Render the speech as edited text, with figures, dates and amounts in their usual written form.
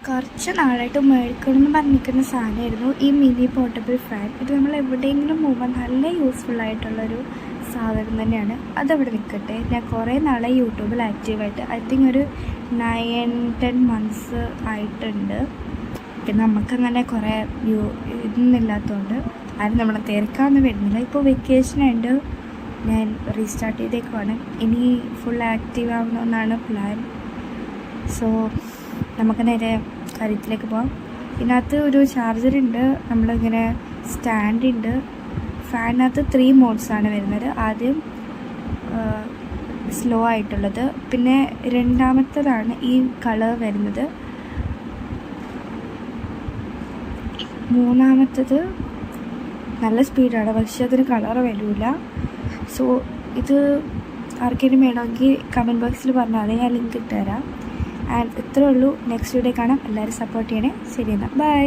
കുറച്ച് നാളായിട്ട് മേടിക്കണം എന്ന് പറഞ്ഞിരിക്കുന്ന സാധനമായിരുന്നു ഈ മിനി പോർട്ടബിൾ ഫാൻ. ഇത് നമ്മൾ എവിടെയെങ്കിലും പോകുമ്പോൾ നല്ല യൂസ്ഫുള്ളായിട്ടുള്ളൊരു സാധനം തന്നെയാണ്. അതവിടെ നിൽക്കട്ടെ. ഞാൻ കുറേ നാളെ യൂട്യൂബിൽ ആക്റ്റീവായിട്ട് ഐ തിങ്ക് ഒരു 9-10 മന്ത്സ് ആയിട്ടുണ്ട്. പിന്നെ നമുക്കങ്ങനെ കുറേ ഇതൊന്നുമില്ലാത്തതുകൊണ്ട് ആരും നമ്മളെ തിരക്കാമെന്ന് വരുന്നില്ല. ഇപ്പോൾ വെക്കേഷനായിട്ട് ഞാൻ റീസ്റ്റാർട്ട് ചെയ്തേക്കുവാണ്. ഇനി ഫുൾ ആക്റ്റീവ് ആവണമെന്നാണ് പ്ലാൻ. സോ നമുക്ക് നേരെ കാര്യത്തിലേക്ക് പോകാം. ഇതിനകത്ത് ഒരു ചാർജറുണ്ട്, നമ്മളിങ്ങനെ സ്റ്റാൻഡുണ്ട്. ഫാനിനകത്ത് 3 മോഡ്സാണ് വരുന്നത്. ആദ്യം സ്ലോ ആയിട്ടുള്ളത്, പിന്നെ രണ്ടാമത്തതാണ് ഈ കളർ വരുന്നത്, മൂന്നാമത്തത് നല്ല സ്പീഡാണ് പക്ഷെ അതിന് കളർ വരില്ല. സോ ഇത് ആർക്കെങ്കിലും വേണമെങ്കിൽ കമൻറ്റ് ബോക്സിൽ പറഞ്ഞാൽ ഞാൻ ലിങ്ക് ഇട്ടുതരാം. ആൻഡ് ഇത്രേ ഉള്ളൂ. നെക്സ്റ്റ് വീഡിയോ കാണാം. എല്ലാവരും സപ്പോർട്ട് ചെയ്യണേ. ശരി എന്നാൽ ബൈ.